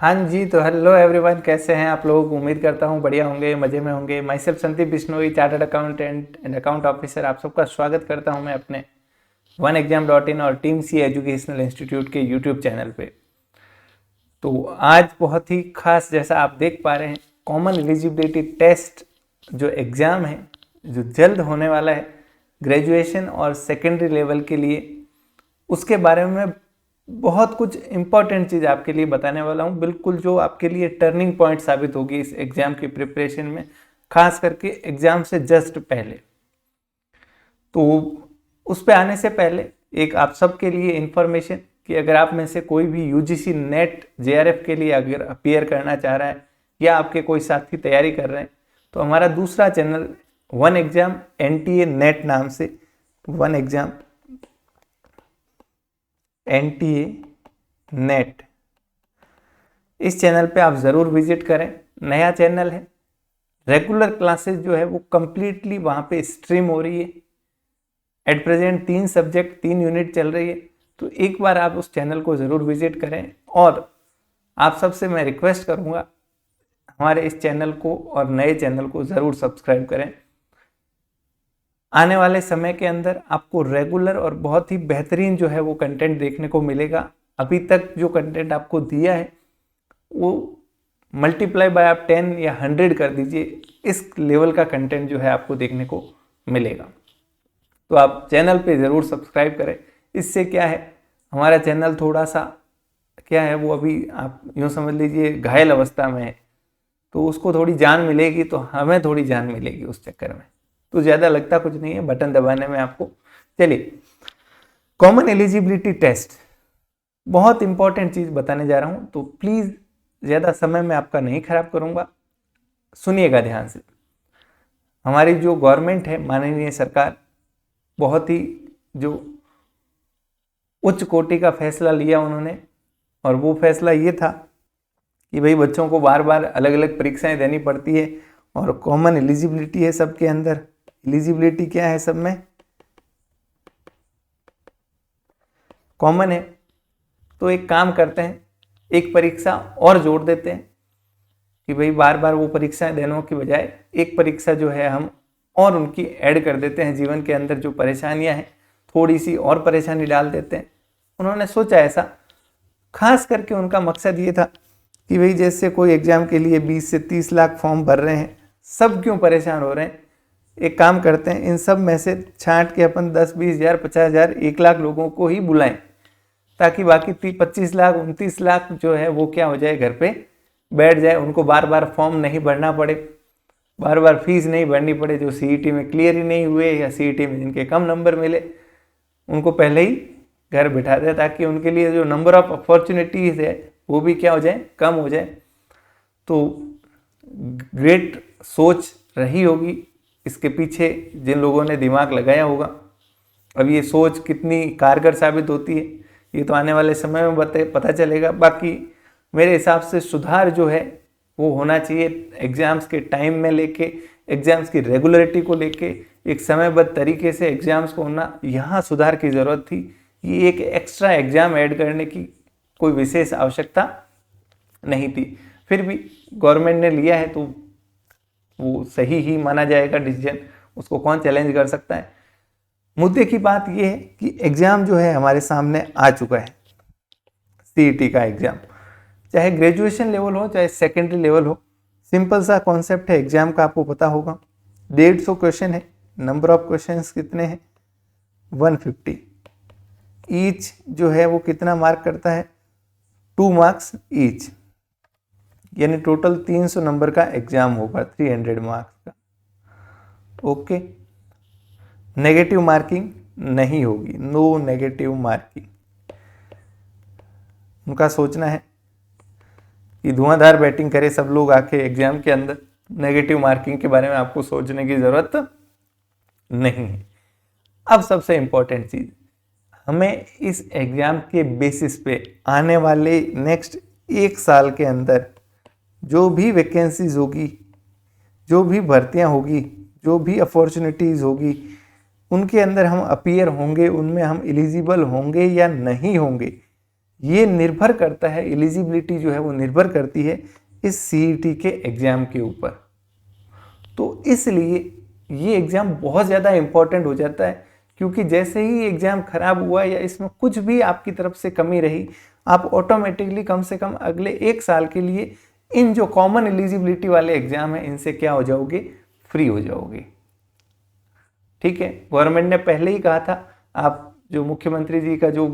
हाँ जी, तो hello everyone, कैसे हैं आप लोग। उम्मीद करता हूँ बढ़िया होंगे, मज़े में होंगे। My self Sandeep Bishnoi, chartered accountant and account officer. आप सबका स्वागत करता हूँ मैं अपने OneExam.in और टीम सी एजुकेशनल इंस्टीट्यूट के यूट्यूब चैनल पे। तो आज बहुत ही खास, जैसा आप देख पा रहे हैं, कॉमन एलिजिबिलिटी टेस्ट जो एग्ज़ाम है, जो जल्द होने वाला है ग्रेजुएशन और सेकेंडरी लेवल के लिए, उसके बारे में बहुत कुछ इम्पॉर्टेंट चीज़ आपके लिए बताने वाला हूँ। बिल्कुल जो आपके लिए टर्निंग पॉइंट साबित होगी इस एग्ज़ाम की प्रिपरेशन में, खास करके एग्ज़ाम से जस्ट पहले। तो उस पे आने से पहले एक आप सबके लिए इन्फॉर्मेशन कि अगर आप में से कोई भी UGC नेट JRF के लिए अगर अपीयर करना चाह रहा है या आपके कोई साथी तैयारी कर रहे हैं, तो हमारा दूसरा चैनल OneExam NTA नेट नाम से, OneExam NTA नेट, इस चैनल पे आप ज़रूर विजिट करें। नया चैनल है, रेगुलर क्लासेस जो है वो कम्प्लीटली वहाँ पे स्ट्रीम हो रही है। एट प्रेजेंट 3 सब्जेक्ट 3 यूनिट चल रही है, तो एक बार आप उस चैनल को ज़रूर विजिट करें। और आप सबसे मैं रिक्वेस्ट करूँगा, हमारे इस चैनल को और नए चैनल को ज़रूर सब्सक्राइब करें। आने वाले समय के अंदर आपको रेगुलर और बहुत ही बेहतरीन जो है वो कंटेंट देखने को मिलेगा। अभी तक जो कंटेंट आपको दिया है वो मल्टीप्लाई बाय आप 10 या 100 कर दीजिए, इस लेवल का कंटेंट जो है आपको देखने को मिलेगा। तो आप चैनल पे ज़रूर सब्सक्राइब करें। इससे क्या है, हमारा चैनल थोड़ा सा क्या है वो अभी आप यूँ समझ लीजिए घायल अवस्था में है, तो उसको थोड़ी जान मिलेगी, तो हमें थोड़ी जान मिलेगी उस चक्कर में। तो ज़्यादा लगता कुछ नहीं है बटन दबाने में आपको। चलिए, कॉमन एलिजिबिलिटी टेस्ट, बहुत इंपॉर्टेंट चीज़ बताने जा रहा हूँ, तो प्लीज़ ज़्यादा समय मैं आपका नहीं खराब करूँगा, सुनिएगा ध्यान से। हमारी जो गवर्नमेंट है, माननीय सरकार, बहुत ही जो उच्च कोटि का फैसला लिया उन्होंने, और वो फैसला ये था कि भाई बच्चों को बार बार अलग अलग परीक्षाएं देनी पड़ती है और कॉमन एलिजिबिलिटी है सबके अंदर। एलिजिबिलिटी क्या है, सब में कॉमन है। तो एक काम करते हैं, एक परीक्षा और जोड़ देते हैं कि भाई बार बार वो परीक्षाएं देने की बजाय एक परीक्षा जो है हम और उनकी ऐड कर देते हैं। जीवन के अंदर जो परेशानियां हैं, थोड़ी सी और परेशानी डाल देते हैं। उन्होंने सोचा ऐसा, खास करके उनका मकसद ये था कि भाई जैसे कोई एग्जाम के लिए 20 से 30 लाख फॉर्म भर रहे हैं, सब क्यों परेशान हो रहे हैं। एक काम करते हैं, इन सब में से छांट के अपन 10, 20 हज़ार, 50 हज़ार, 1 लाख लोगों को ही बुलाएं, ताकि बाकी 25 लाख, 29 लाख जो है वो क्या हो जाए, घर पे बैठ जाए। उनको बार बार फॉर्म नहीं भरना पड़े, बार बार फीस नहीं भरनी पड़े। जो CET में क्लियर ही नहीं हुए या CET में जिनके कम नंबर मिले, उनको पहले ही घर बिठा दे, ताकि उनके लिए जो नंबर ऑफ अपॉर्चुनिटीज़ है वो भी क्या हो जाए, कम हो जाए। तो ग्रेट सोच रही होगी इसके पीछे जिन लोगों ने दिमाग लगाया होगा। अब ये सोच कितनी कारगर साबित होती है ये तो आने वाले समय में पता चलेगा। बाकी मेरे हिसाब से सुधार जो है वो होना चाहिए एग्ज़ाम्स के टाइम में लेके, एग्ज़ाम्स की रेगुलरिटी को लेके, एक समयबद्ध तरीके से एग्ज़ाम्स को होना, यहाँ सुधार की ज़रूरत थी। ये एक एक्स्ट्रा एग्ज़ाम ऐड करने की कोई विशेष आवश्यकता नहीं थी। फिर भी गवर्नमेंट ने लिया है तो वो सही ही माना जाएगा डिसीजन, उसको कौन चैलेंज कर सकता है। मुद्दे की बात यह है कि एग्ज़ाम जो है हमारे सामने आ चुका है, CET का एग्ज़ाम, चाहे ग्रेजुएशन लेवल हो चाहे सेकेंडरी लेवल हो। सिंपल सा कॉन्सेप्ट है एग्ज़ाम का, आपको पता होगा। 150 क्वेश्चन है, नंबर ऑफ क्वेश्चंस कितने हैं, 150। ईच जो है वो कितना मार्क करता है, 2 मार्क्स ईच, यानी टोटल 300 नंबर का एग्ज़ाम होगा, 300 मार्क्स का। ओके, नेगेटिव मार्किंग नहीं होगी, नो नेगेटिव मार्किंग। उनका सोचना है कि धुआंधार बैटिंग करे सब लोग आके एग्जाम के अंदर, नेगेटिव मार्किंग के बारे में आपको सोचने की ज़रूरत नहीं है। अब सबसे इम्पोर्टेंट चीज़, हमें इस एग्ज़ाम के बेसिस पे आने वाले नेक्स्ट 1 साल के अंदर जो भी वैकेंसीज होगी, जो भी भर्तियां होगी, जो भी अपॉर्चुनिटीज़ होगी, उनके अंदर हम अपीयर होंगे, उनमें हम एलिजिबल होंगे या नहीं होंगे, ये निर्भर करता है, एलिजिबिलिटी जो है वो निर्भर करती है इस सीईटी के एग्जाम के ऊपर। तो इसलिए ये एग्जाम बहुत ज़्यादा इम्पोर्टेंट हो जाता है, क्योंकि जैसे ही एग्जाम खराब हुआ या इसमें कुछ भी आपकी तरफ से कमी रही, आप ऑटोमेटिकली कम से कम अगले 1 साल के लिए इन जो कॉमन एलिजिबिलिटी वाले एग्जाम है इनसे क्या हो जाओगे, फ्री हो जाओगे। ठीक है, गवर्नमेंट ने पहले ही कहा था, आप जो मुख्यमंत्री जी का जो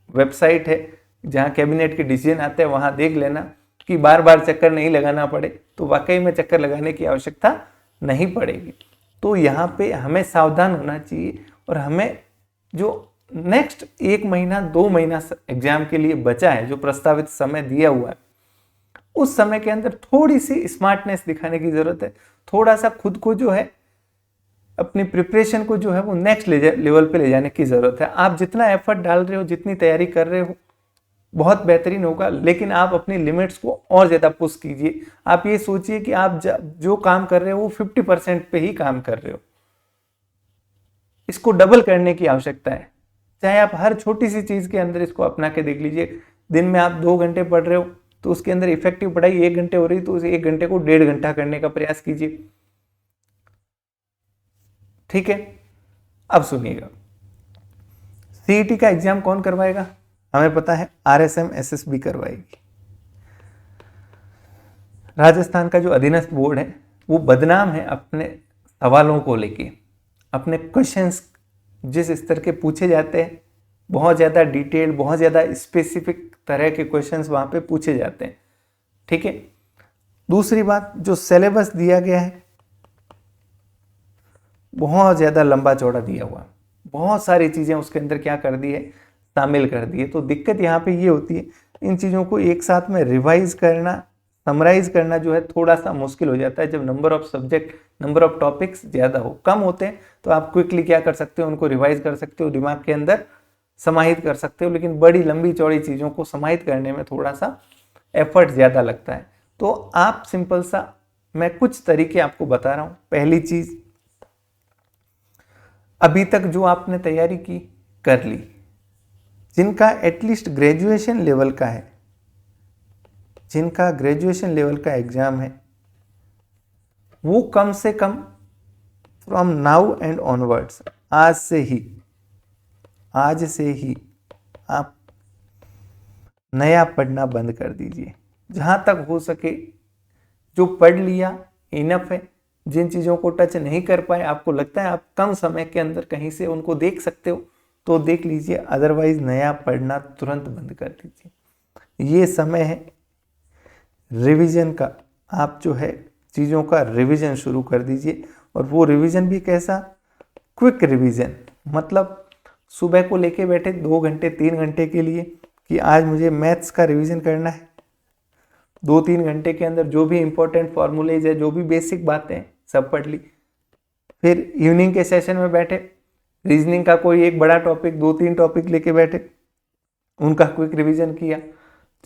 वेबसाइट है जहाँ कैबिनेट के डिसीजन आते हैं वहाँ देख लेना कि बार बार चक्कर नहीं लगाना पड़े, तो वाकई में चक्कर लगाने की आवश्यकता नहीं पड़ेगी। तो यहाँ पे हमें सावधान होना चाहिए और हमें जो नेक्स्ट 1 महीना 2 महीना एग्जाम के लिए बचा है, जो प्रस्तावित समय दिया हुआ है, उस समय के अंदर थोड़ी सी स्मार्टनेस दिखाने की जरूरत है। थोड़ा सा खुद को जो है अपनी प्रिपरेशन को जो है वो नेक्स्ट लेवल पे ले जाने की जरूरत है। आप जितना एफर्ट डाल रहे हो, जितनी तैयारी कर रहे हो, बहुत बेहतरीन होगा, लेकिन आप अपनी लिमिट्स को और ज़्यादा पुश कीजिए। आप ये सोचिए कि आप जो काम कर रहे हो वो 50% पे ही काम कर रहे हो, इसको डबल करने की आवश्यकता है। चाहे आप हर छोटी सी चीज़ के अंदर इसको अपना के देख लीजिए। दिन में आप 2 घंटे पढ़ रहे हो तो उसके अंदर इफेक्टिव पढ़ाई 1 घंटे हो रही तो उस 1 घंटे को 1.5 घंटा करने का प्रयास कीजिए। ठीक है, अब सुनिएगा, सीईटी का एग्जाम कौन करवाएगा? हमें पता है आरएसएम एसएसबी करवाएगी। राजस्थान का जो अधीनस्थ बोर्ड है वो बदनाम है अपने सवालों को लेके, अपने क्वेश्चंस जिस स्तर के पूछे जाते हैं, बहुत ज़्यादा डिटेल, बहुत ज़्यादा स्पेसिफिक तरह के क्वेश्चंस वहाँ पे पूछे जाते हैं। ठीक है, दूसरी बात, जो सिलेबस दिया गया है बहुत ज़्यादा लंबा चौड़ा दिया हुआ, बहुत सारी चीज़ें उसके अंदर क्या कर दी है, शामिल कर दी है। तो दिक्कत यहाँ पे ये होती है, इन चीज़ों को एक साथ में रिवाइज करना, समराइज करना जो है थोड़ा सा मुश्किल हो जाता है। जब number of subject, number of topics ज़्यादा हो, कम होते हैं तो आप क्विकली क्या कर सकते हो, उनको रिवाइज कर सकते हो, दिमाग के अंदर समाहित कर सकते हो। लेकिन बड़ी लंबी चौड़ी चीज़ों को समाहित करने में थोड़ा सा एफर्ट ज़्यादा लगता है। तो आप सिंपल सा, मैं कुछ तरीके आपको बता रहा हूँ। पहली चीज़, अभी तक जो आपने तैयारी की कर ली, जिनका एटलीस्ट ग्रेजुएशन लेवल का है, जिनका ग्रेजुएशन लेवल का एग्जाम है, वो कम से come from now and onwards, आज से ही आप नया पढ़ना बंद कर दीजिए। जहां तक हो सके जो पढ़ लिया इनफ है। जिन चीज़ों को टच नहीं कर पाए, आपको लगता है आप कम समय के अंदर कहीं से उनको देख सकते हो तो देख लीजिए, अदरवाइज नया पढ़ना तुरंत बंद कर दीजिए। ये समय है रिवीजन का। आप जो है चीज़ों का रिवीजन शुरू कर दीजिए, और वो रिवीजन भी कैसा, क्विक रिवीजन। मतलब सुबह को लेके बैठे 2 घंटे 3 घंटे के लिए कि आज मुझे मैथ्स का रिवीजन करना है। 2-3 घंटे के अंदर जो भी इंपॉर्टेंट फॉर्मूलेज है, जो भी बेसिक बातें हैं, सब पढ़ ली। फिर इवनिंग के सेशन में बैठे, रीजनिंग का कोई एक बड़ा टॉपिक, 2-3 टॉपिक लेके बैठे, उनका क्विक रिवीजन किया।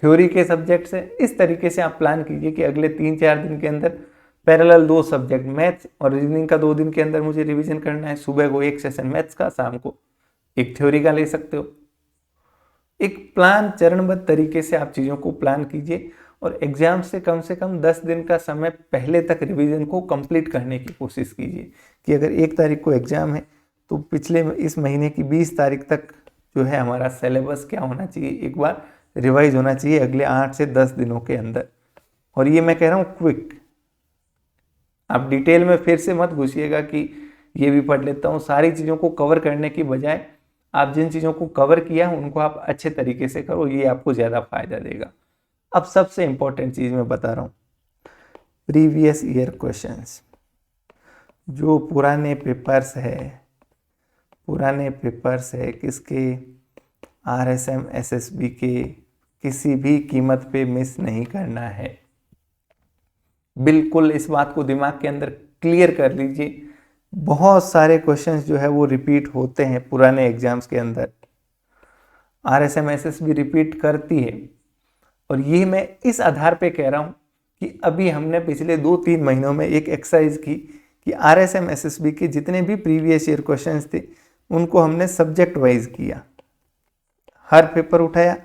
थ्योरी के सब्जेक्ट से इस तरीके से आप प्लान कीजिए कि अगले 3-4 दिन के अंदर पैरेलल 2 सब्जेक्ट, मैथ्स और रीजनिंग का 2 दिन के अंदर मुझे रिवीजन करना है। सुबह को एक सेशन मैथ्स का, शाम को एक थ्योरी का ले सकते हो। एक प्लान, चरणबद्ध तरीके से आप चीज़ों को प्लान कीजिए, और एग्जाम से कम 10 दिन का समय पहले तक रिवीजन को कंप्लीट करने की कोशिश कीजिए। कि अगर 1 तारीख को एग्जाम है तो पिछले इस महीने की 20 तारीख तक जो है हमारा सिलेबस क्या होना चाहिए, एक बार रिवाइज होना चाहिए अगले 8 से 10 दिनों के अंदर। और ये मैं कह रहा हूँ क्विक, आप डिटेल में फिर से मत घुसिएगा कि ये भी पढ़ लेता हूँ। सारी चीज़ों को कवर करने की बजाय आप जिन चीज़ों को कवर किया उनको आप अच्छे तरीके से करो, ये आपको ज़्यादा फायदा देगा। अब सबसे इंपॉर्टेंट चीज़ मैं बता रहा हूँ, प्रीवियस ईयर क्वेश्चंस। जो पुराने पेपर्स है किसके, आरएसएम एसएसबी के, किसी भी कीमत पे मिस नहीं करना है। बिल्कुल इस बात को दिमाग के अंदर क्लियर कर लीजिए। बहुत सारे क्वेश्चंस जो है वो रिपीट होते हैं पुराने एग्जाम्स के अंदर, आरएसएम एसएसबी रिपीट करती है। और ये मैं इस आधार पे कह रहा हूँ कि अभी हमने पिछले 2-3 महीनों में एक एक्सरसाइज की कि आरएसएम एसएसबी के जितने भी प्रीवियस ईयर क्वेश्चंस थे उनको हमने सब्जेक्ट वाइज किया। हर पेपर उठाया,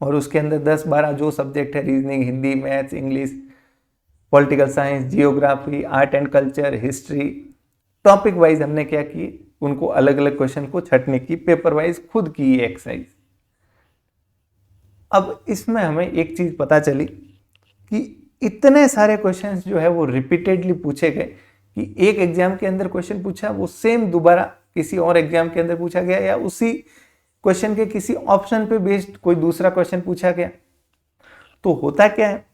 और उसके अंदर 10-12 जो सब्जेक्ट है, reasoning, Hindi, maths, English, political science, geography, art and culture, history, topic wise हमने क्या किए, उनको अलग अलग क्वेश्चन को छटने की पेपर वाइज खुद की एक्सरसाइज। अब इसमें हमें एक चीज पता चली कि इतने सारे क्वेश्चंस जो है वो रिपीटेडली पूछे गए कि एक एग्जाम के अंदर क्वेश्चन पूछा वो सेम दोबारा किसी और एग्जाम के अंदर पूछा गया, या उसी क्वेश्चन के किसी ऑप्शन पे बेस्ड कोई दूसरा क्वेश्चन पूछा गया। तो होता क्या है,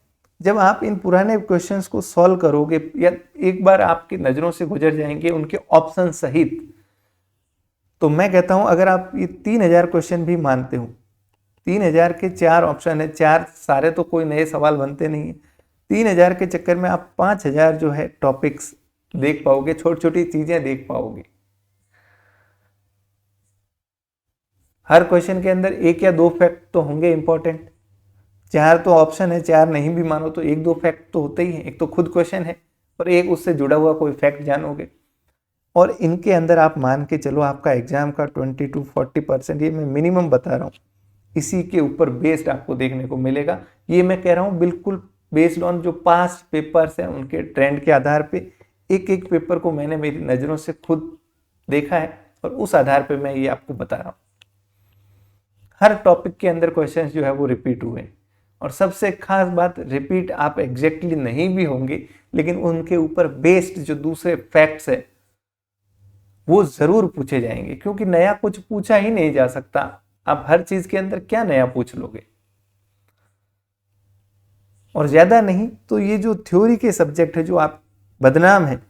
जब आप इन पुराने क्वेश्चंस को सॉल्व करोगे या एक बार आपकी नजरों से गुजर जाएंगे उनके ऑप्शन सहित, तो मैं कहता हूं अगर आप ये 3000 क्वेश्चन भी मानते हो, 3000 के 4 ऑप्शन है, 4 सारे तो कोई नए सवाल बनते नहीं है, 3000 के चक्कर में आप 5000 जो है टॉपिक्स देख पाओगे, छोटी छोटी चीजें देख पाओगे। हर क्वेश्चन के अंदर 1 या 2 फैक्ट तो होंगे इंपॉर्टेंट, 4 तो ऑप्शन है, 4 नहीं भी मानो तो 1-2 फैक्ट तो होते ही हैं। एक तो खुद क्वेश्चन है और एक उससे जुड़ा हुआ कोई फैक्ट जानोगे, और इनके अंदर आप मान के चलो आपका एग्जाम का 20 to 40%, ये मैं मिनिमम बता रहा हूँ, इसी के ऊपर बेस्ड आपको देखने को मिलेगा। ये मैं कह रहा हूँ बिल्कुल बेस्ड ऑन जो पास्ट पेपर्स हैं उनके ट्रेंड के आधार पे, एक एक पेपर को मैंने मेरी नज़रों से खुद देखा है और उस आधार पे मैं ये आपको बता रहा हूँ। हर टॉपिक के अंदर क्वेश्चंस जो है वो रिपीट हुए, और सबसे खास बात, रिपीट आप एग्जैक्टली नहीं भी होंगे लेकिन उनके ऊपर बेस्ड जो दूसरे फैक्ट्स है वो जरूर पूछे जाएंगे, क्योंकि नया कुछ पूछा ही नहीं जा सकता। आप हर चीज के अंदर क्या नया पूछ लोगे, और ज्यादा नहीं तो ये जो थ्योरी के सब्जेक्ट है जो आप बदनाम है,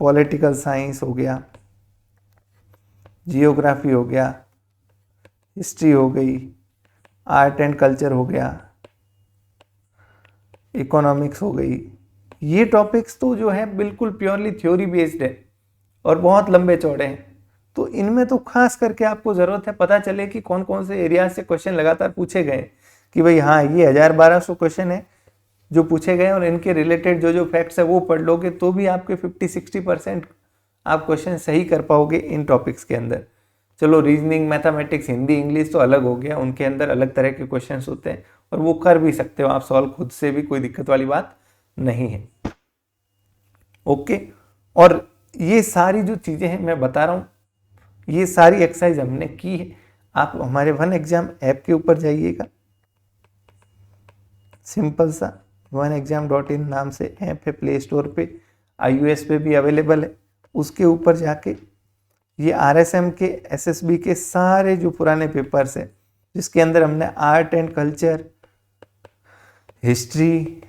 पॉलिटिकल साइंस हो गया, जियोग्राफी हो गया, हिस्ट्री हो गई, आर्ट एंड कल्चर हो गया, इकोनॉमिक्स हो गई, ये टॉपिक्स तो जो है बिल्कुल प्योरली थ्योरी बेस्ड है और बहुत लंबे चौड़े हैं। तो इनमें तो खास करके आपको ज़रूरत है पता चले कि कौन कौन से एरिया से क्वेश्चन लगातार पूछे गए, कि भाई हाँ ये 1000-1200 क्वेश्चन है जो पूछे गए और इनके रिलेटेड जो जो फैक्ट्स है वो पढ़ लोगे तो भी आपके 50-60% आप क्वेश्चन सही कर पाओगे इन टॉपिक्स के अंदर। चलो रीजनिंग, मैथमेटिक्स, हिंदी, इंग्लिश तो अलग हो गया, उनके अंदर अलग तरह के क्वेश्चन होते हैं और वो कर भी सकते हो आप सॉल्व खुद से भी, कोई दिक्कत वाली बात नहीं है। ओके, और ये सारी जो चीज़ें हैं मैं बता रहा हूँ, ये सारी एक्सरसाइज हमने की है। आप हमारे वन एग्जाम ऐप के ऊपर जाइएगा, सिंपल सा oneexam.in नाम से ऐप है, प्ले स्टोर पे, iOS पे भी अवेलेबल है। उसके ऊपर जाके ये RSM के SSB के सारे जो पुराने पेपर्स हैं जिसके अंदर हमने आर्ट एंड कल्चर, हिस्ट्री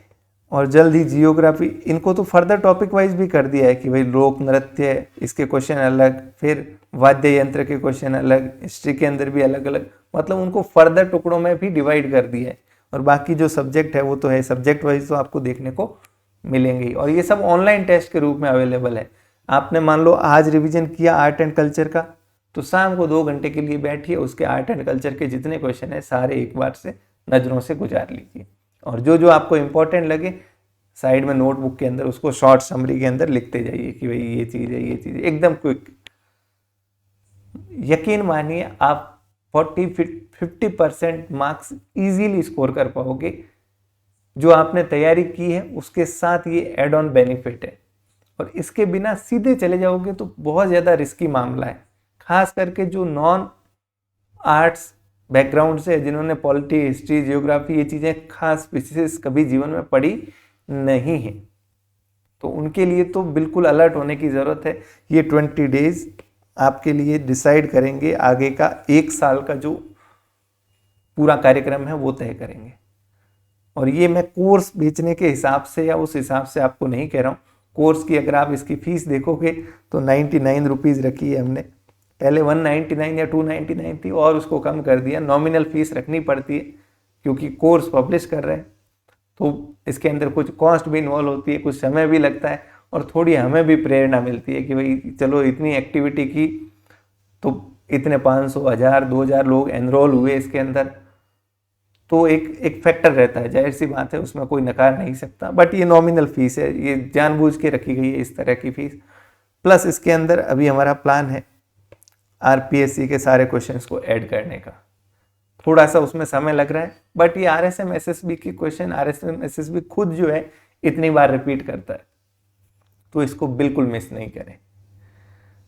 और जल्द ही जियोग्राफी, इनको तो फर्दर टॉपिक वाइज भी कर दिया है कि भाई लोक नृत्य इसके क्वेश्चन अलग, फिर वाद्य यंत्र के क्वेश्चन अलग, हिस्ट्री के अंदर भी अलग अलग, मतलब उनको फर्दर टुकड़ों में भी डिवाइड कर दिया है। और बाकी जो सब्जेक्ट है वो तो है, सब्जेक्ट वाइज तो आपको देखने को मिलेंगे। और ये सब ऑनलाइन टेस्ट के रूप में अवेलेबल है। आपने मान लो आज रिवीजन किया आर्ट एंड कल्चर का, तो शाम को 2 घंटे के लिए बैठिए, उसके आर्ट एंड कल्चर के जितने क्वेश्चन है सारे एक बार से नज़रों से गुजार लीजिए, और जो जो आपको इंपॉर्टेंट लगे साइड में नोटबुक के अंदर उसको शॉर्ट समरी के अंदर लिखते जाइए कि भाई ये चीज़ है, ये चीज़ है, एकदम क्विक। यकीन मानिए आप 40-50% मार्क्स इजीली स्कोर कर पाओगे। जो आपने तैयारी की है उसके साथ ये एड ऑन बेनिफिट है, और इसके बिना सीधे चले जाओगे तो बहुत ज़्यादा रिस्की मामला है। खास करके जो नॉन आर्ट्स बैकग्राउंड से, जिन्होंने पॉलिटी, हिस्ट्री, जियोग्राफी ये चीज़ें खास विशेष कभी जीवन में पढ़ी नहीं है, तो उनके लिए तो बिल्कुल अलर्ट होने की ज़रूरत है। ये 20 डेज आपके लिए डिसाइड करेंगे, आगे का 1 साल का जो पूरा कार्यक्रम है वो तय करेंगे। और ये मैं कोर्स बेचने के हिसाब से या उस हिसाब से आपको नहीं कह रहा हूँ। कोर्स की अगर आप इसकी फ़ीस देखोगे तो 99 रुपीज़ रखी है हमने, पहले 199 या 299 थी और उसको कम कर दिया। नॉमिनल फ़ीस रखनी पड़ती है क्योंकि कोर्स पब्लिश कर रहे हैं, तो इसके अंदर कुछ कॉस्ट भी इन्वॉल्व होती है, कुछ समय भी लगता है, और थोड़ी हमें भी प्रेरणा मिलती है कि भाई चलो इतनी एक्टिविटी की तो इतने 500, 1000, 2000 लोग एनरोल हुए इसके अंदर, तो एक फैक्टर रहता है, जाहिर सी बात है, उसमें कोई नकार नहीं सकता। बट ये नॉमिनल फीस है, ये जानबूझ के रखी गई है इस तरह की फीस। प्लस इसके अंदर अभी हमारा प्लान है RPSC के सारे क्वेश्चंस को ऐड करने का। थोड़ा सा उसमें समय लग रहा है, बट ये RSM SSB की क्वेश्चन RSM SSB खुद जो है इतनी बार रिपीट करता है, तो इसको बिल्कुल मिस नहीं करें।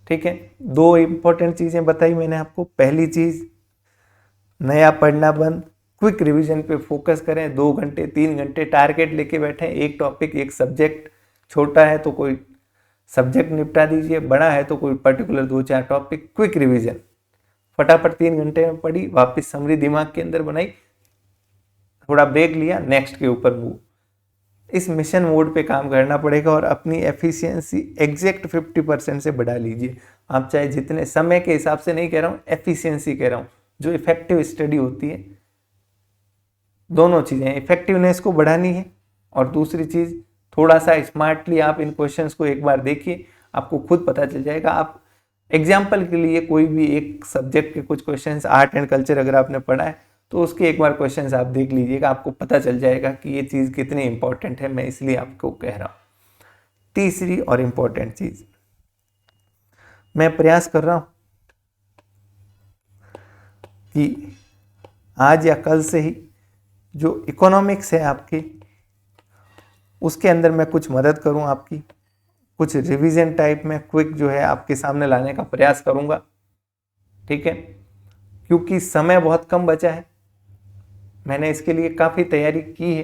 ठीक है, 2 इंपॉर्टेंट चीजें बताई मैंने आपको। पहली चीज, नया पढ़ना बंद, क्विक रिवीजन पे फोकस करें। 2 घंटे 3 घंटे टारगेट लेके बैठे, एक टॉपिक एक सब्जेक्ट, छोटा है तो कोई सब्जेक्ट निपटा दीजिए, बड़ा है तो कोई पर्टिकुलर 2-4 टॉपिक, क्विक रिवीजन फटाफट 3 घंटे में पढ़ी, वापस समरी दिमाग के अंदर बनाई, थोड़ा ब्रेक लिया, नेक्स्ट के ऊपर मूव। इस मिशन मोड पे काम करना पड़ेगा और अपनी एफिशिएंसी एग्जैक्ट 50% से बढ़ा लीजिए। आप चाहे जितने, समय के हिसाब से नहीं कह रहा हूँ, एफिशिएंसी कह रहा हूँ, जो इफेक्टिव स्टडी होती है। दोनों चीजें, इफेक्टिवनेस को बढ़ानी है और दूसरी चीज थोड़ा सा स्मार्टली आप इन क्वेश्चंस को एक बार देखिए, आपको खुद पता चल जाएगा। आप एग्जाम्पल के लिए कोई भी एक सब्जेक्ट के कुछ क्वेश्चंस, आर्ट एंड कल्चर अगर आपने पढ़ा है तो उसके एक बार क्वेश्चंस आप देख लीजिएगा, आपको पता चल जाएगा कि ये चीज़ कितनी इंपॉर्टेंट है। मैं इसलिए आपको कह रहा हूँ। तीसरी और इम्पॉर्टेंट चीज, मैं प्रयास कर रहा हूँ कि आज या कल से ही जो इकोनॉमिक्स है आपकी, उसके अंदर मैं कुछ मदद करूँ आपकी, कुछ रिवीजन टाइप में क्विक जो है आपके सामने लाने का प्रयास करूँगा। ठीक है, क्योंकि समय बहुत कम बचा है। मैंने इसके लिए काफ़ी तैयारी की है,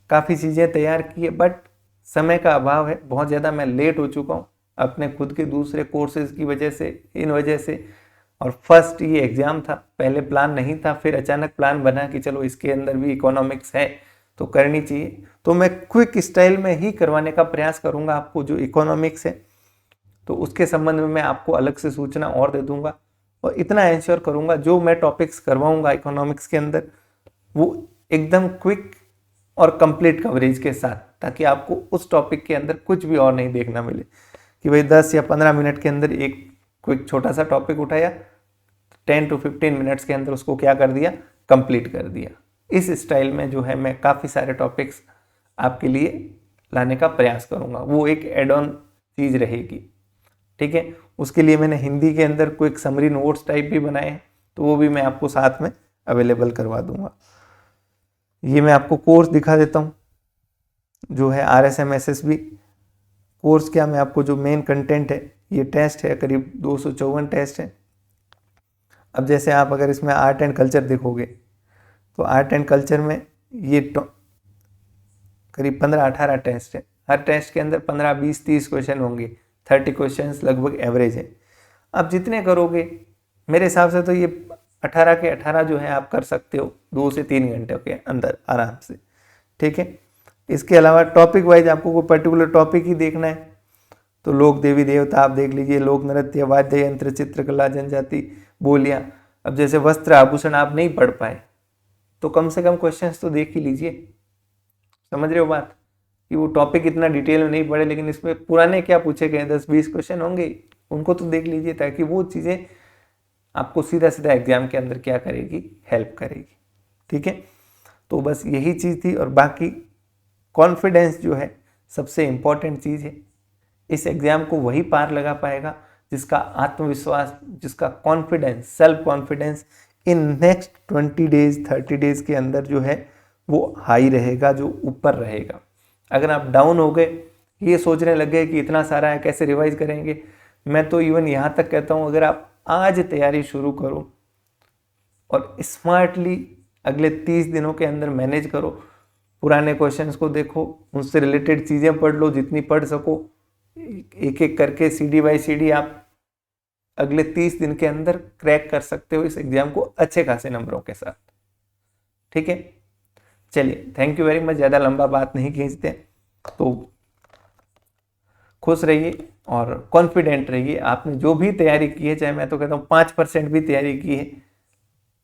काफ़ी चीज़ें तैयार की है, बट समय का अभाव है, बहुत ज़्यादा मैं लेट हो चुका हूँ अपने खुद के दूसरे कोर्सेज की वजह से, इन वजह से। और फर्स्ट ये एग्ज़ाम था, पहले प्लान नहीं था, फिर अचानक प्लान बना कि चलो इसके अंदर भी इकोनॉमिक्स है तो करनी चाहिए, तो मैं क्विक स्टाइल में ही करवाने का प्रयास करूँगा आपको। जो इकोनॉमिक्स है तो उसके संबंध में मैं आपको अलग से सूचना और दे दूँगा, और इतना इंश्योर करूँगा जो मैं टॉपिक्स करवाऊँगा इकोनॉमिक्स के अंदर वो एकदम क्विक और कंप्लीट कवरेज के साथ, ताकि आपको उस टॉपिक के अंदर कुछ भी और नहीं देखना मिले कि भाई 10 या 15 मिनट के अंदर एक क्विक छोटा सा टॉपिक उठाया, 10 to 15 मिनट्स के अंदर उसको क्या कर दिया, कंप्लीट कर दिया। इस स्टाइल में जो है मैं काफ़ी सारे टॉपिक्स आपके लिए लाने का प्रयास करूँगा, वो एक एड ऑन चीज़ रहेगी। ठीक है, उसके लिए मैंने हिंदी के अंदर क्विक समरी नोट्स टाइप भी बनाए हैं, तो वो भी मैं आपको साथ में अवेलेबल करवा दूंगा। ये मैं आपको कोर्स दिखा देता हूँ जो है RSM SSB कोर्स। क्या, मैं आपको जो मेन कंटेंट है, ये टेस्ट है, करीब 254 टेस्ट है। अब जैसे आप अगर इसमें आर्ट एंड कल्चर देखोगे तो आर्ट एंड कल्चर में ये करीब 15-18 टेस्ट है। हर टेस्ट के अंदर 15, 20, 30 क्वेश्चन होंगे, 30 क्वेश्चंस लगभग एवरेज है। आप जितने करोगे मेरे हिसाब से तो ये 18 के 18 जो है आप कर सकते हो 2 से 3 घंटे के अंदर आराम से। ठीक है, इसके अलावा टॉपिक वाइज आपको कोई पर्टिकुलर टॉपिक ही देखना है तो लोक देवी देवता आप देख लीजिए, लोक नृत्य, वाद्य यंत्र, चित्रकला, जनजाति, बोलियां। अब जैसे वस्त्र आभूषण आप नहीं पढ़ पाए तो कम से कम क्वेश्चंस तो देख ही लीजिए। समझ रहे हो बात, कि वो टॉपिक इतना डिटेल में नहीं पढ़े, लेकिन इसमें पुराने क्या पूछे गए 10-20 क्वेश्चन होंगे, उनको तो देख लीजिए, ताकि वो चीज़ें आपको सीधा सीधा एग्जाम के अंदर क्या करेगी, हेल्प करेगी। ठीक है, तो बस यही चीज़ थी। और बाकी कॉन्फिडेंस जो है सबसे इम्पॉर्टेंट चीज़ है। इस एग्जाम को वही पार लगा पाएगा जिसका आत्मविश्वास, जिसका confidence, self confidence in next 20 days 30 days के अंदर जो है वो हाई रहेगा, जो ऊपर रहेगा। अगर आप डाउन हो गए, ये सोचने लग गए कि इतना सारा है कैसे रिवाइज करेंगे, मैं तो इवन यहाँ तक कहता हूँ अगर आप आज तैयारी शुरू करो और स्मार्टली अगले 30 दिनों के अंदर मैनेज करो, पुराने क्वेश्चंस को देखो, उनसे रिलेटेड चीज़ें पढ़ लो जितनी पढ़ सको, एक एक करके CD by CD आप अगले 30 दिन के अंदर क्रैक कर सकते हो इस एग्जाम को अच्छे खासे नंबरों के साथ। ठीक है, चलिए थैंक यू वेरी मच। ज़्यादा लंबा बात नहीं खींचते, तो खुश रहिए और कॉन्फिडेंट रहिए। आपने जो भी तैयारी की है, चाहे मैं तो कहता हूँ 5% भी तैयारी की है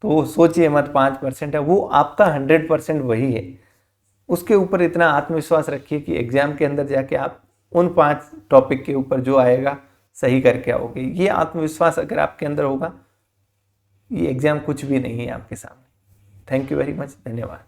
तो सोचिए मत 5% है, वो आपका 100% वही है। उसके ऊपर इतना आत्मविश्वास रखिए कि एग्जाम के अंदर जाके आप उन 5 टॉपिक के ऊपर जो आएगा सही करके आओगे। ये आत्मविश्वास अगर आपके अंदर होगा, ये एग्जाम कुछ भी नहीं है आपके सामने। थैंक यू वेरी मच, धन्यवाद।